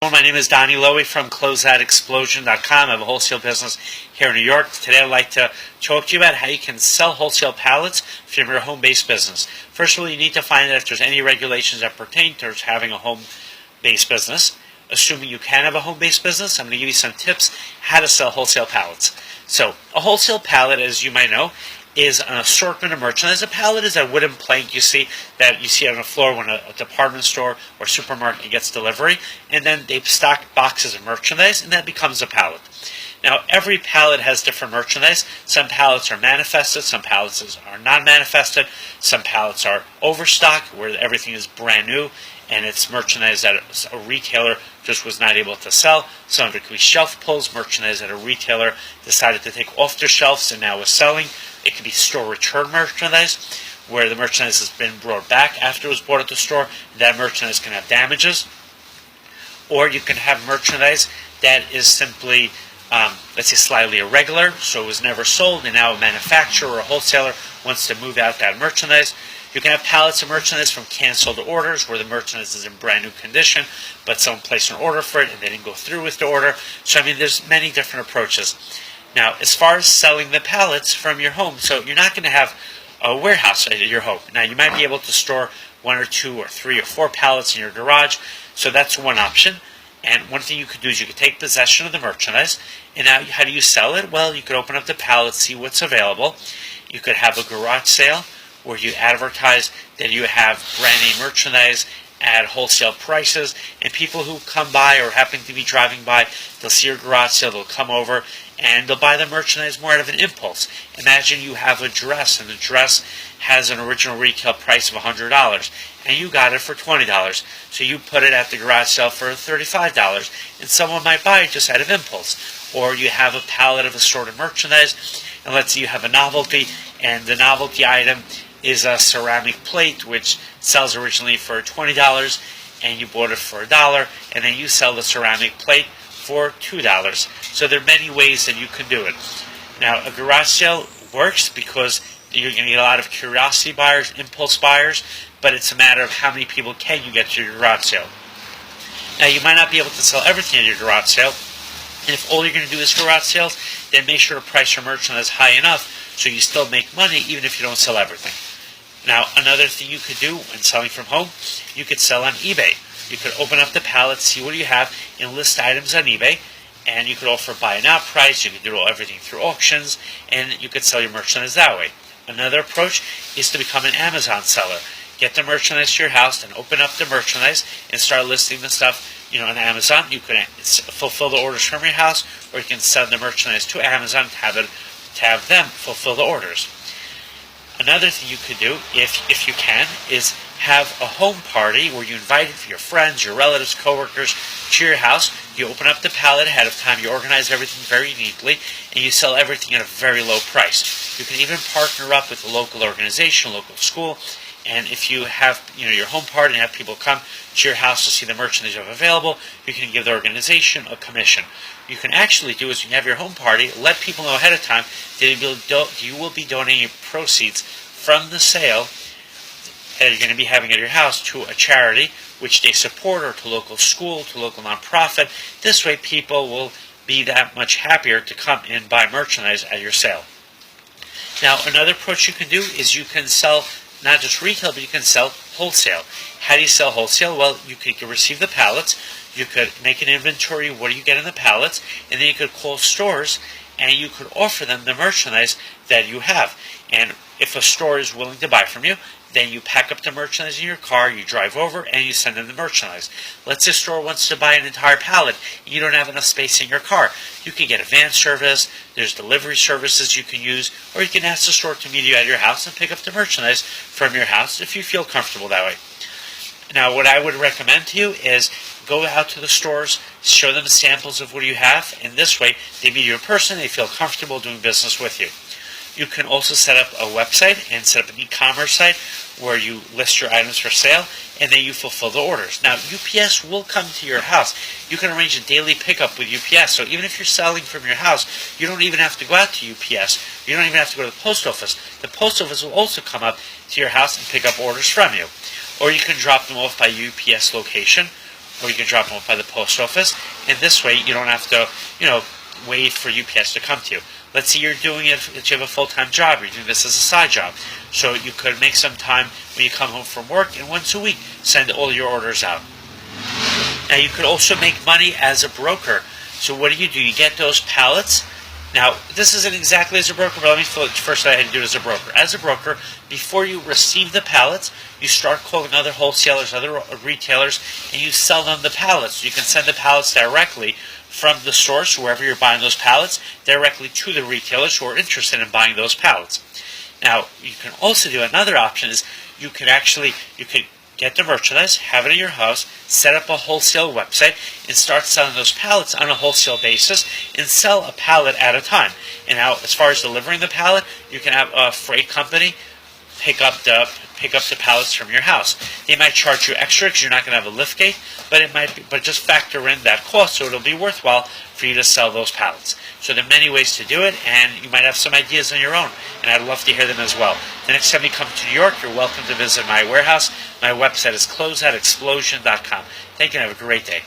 My name is Donnie Lowy from Closeoutexplosion.com. I have a wholesale business here in New York. Today I'd like to talk to you about how you can sell wholesale pallets from your home-based business. First of all, you need to find out if there's any regulations that pertain to having a home-based business. Assuming you can have a home-based business, I'm going to give you some tips how to sell wholesale pallets. So, a wholesale pallet, as you might know, is an assortment of merchandise. A pallet is a wooden plank you see on the floor when a department store or supermarket gets delivery, and then they stock boxes of merchandise, and that becomes a pallet. Now, every pallet has different merchandise. Some pallets are manifested, some pallets are not manifested, some pallets are overstocked, where everything is brand new, and it's merchandise that a retailer just was not able to sell. Some of it could be shelf pulls, merchandise that a retailer decided to take off their shelves and now is selling. It could be store return merchandise, where the merchandise has been brought back after it was bought at the store. That merchandise can have damages. Or you can have merchandise that is simply, let's say, slightly irregular, so it was never sold, and now a manufacturer or a wholesaler wants to move out that merchandise. You can have pallets of merchandise from canceled orders, where the merchandise is in brand new condition, but someone placed an order for it and they didn't go through with the order. So, there's many different approaches. Now, as far as selling the pallets from your home, so you're not going to have a warehouse at your home. Now, you might be able to store 1 or 2 or 3 or 4 pallets in your garage, so that's one option. And one thing you could do is you could take possession of the merchandise. And now, how do you sell it? Well, you could open up the pallet, see what's available. You could have a garage sale where you advertise that you have brand name merchandise at wholesale prices, and people who come by or happen to be driving by, they'll see your garage sale, they'll come over, and they'll buy the merchandise more out of an impulse. Imagine you have a dress, and the dress has an original retail price of $100, and you got it for $20. So you put it at the garage sale for $35, and someone might buy it just out of impulse. Or you have a pallet of assorted merchandise, and let's say you have a novelty, and the novelty item is a ceramic plate, which sells originally for $20, and you bought it for $1, and then you sell the ceramic plate for $2. So there are many ways that you can do it. Now, a garage sale works because you're going to get a lot of curiosity buyers, impulse buyers, but it's a matter of how many people can you get to your garage sale. Now, you might not be able to sell everything at your garage sale, and if all you're going to do is garage sales, then make sure to price your merchandise high enough so you still make money even if you don't sell everything. Now, another thing you could do when selling from home, you could sell on eBay. You could open up the pallet, see what you have, and list items on eBay. And you could offer buy now price. You could do everything through auctions, and you could sell your merchandise that way. Another approach is to become an Amazon seller. Get the merchandise to your house, and open up the merchandise and start listing the stuff on Amazon. You can fulfill the orders from your house, or you can send the merchandise to Amazon to have them fulfill the orders. Another thing you could do, if you can, is have a home party where you invite your friends, your relatives, coworkers to your house. You open up the pallet ahead of time, you organize everything very neatly, and you sell everything at a very low price. You can even partner up with a local organization, local school, and if you have your home party and have people come to your house to see the merchandise you have available, you can give the organization a commission. You can actually do is you have your home party, let people know ahead of time that you will be donating proceeds from the sale that you're going to be having at your house to a charity which they support, or to local school, to local nonprofit. This way people will be that much happier to come and buy merchandise at your sale. Now, another approach you can do is you can sell not just retail, but you can sell wholesale. How do you sell wholesale? Well, you could receive the pallets, you could make an inventory of what do you get in the pallets, and then you could call stores and you could offer them the merchandise that you have. And if a store is willing to buy from you, then you pack up the merchandise in your car, you drive over, and you send them the merchandise. Let's say a store wants to buy an entire pallet, and you don't have enough space in your car. You can get a van service, there's delivery services you can use, or you can ask the store to meet you at your house and pick up the merchandise from your house if you feel comfortable that way. Now, what I would recommend to you is go out to the stores, show them samples of what you have, and this way they meet you in person, they feel comfortable doing business with you. You can also set up a website and set up an e-commerce site where you list your items for sale, and then you fulfill the orders. Now, UPS will come to your house. You can arrange a daily pickup with UPS. So even if you're selling from your house, you don't even have to go out to UPS. You don't even have to go to the post office. The post office will also come up to your house and pick up orders from you. Or you can drop them off by UPS location, or you can drop them off by the post office. And this way, you don't have to, wait for UPS to come to you. Let's say you're doing it that you have a full-time job, you're doing this as a side job. So you could make some time when you come home from work, and once a week, send all your orders out. Now, you could also make money as a broker. So what do? You get those pallets. Now, this isn't exactly as a broker, but let me first tell you how to do it as a broker. As a broker, before you receive the pallets, you start calling other wholesalers, other retailers, and you sell them the pallets. You can send the pallets directly from the source, wherever you're buying those pallets, directly to the retailers who are interested in buying those pallets. Now, you can also do another option is you could get the merchandise, have it in your house, set up a wholesale website, and start selling those pallets on a wholesale basis, and sell a pallet at a time. And now, as far as delivering the pallet, you can have a freight company pick up the pallets from your house. They might charge you extra because you're not going to have a lift gate, but just factor in that cost, so it'll be worthwhile for you to sell those pallets. So there are many ways to do it, and you might have some ideas on your own, and I'd love to hear them as well. The next time you come to New York, you're welcome to visit my warehouse. My website is closeoutexplosion.com. Thank you, and have a great day.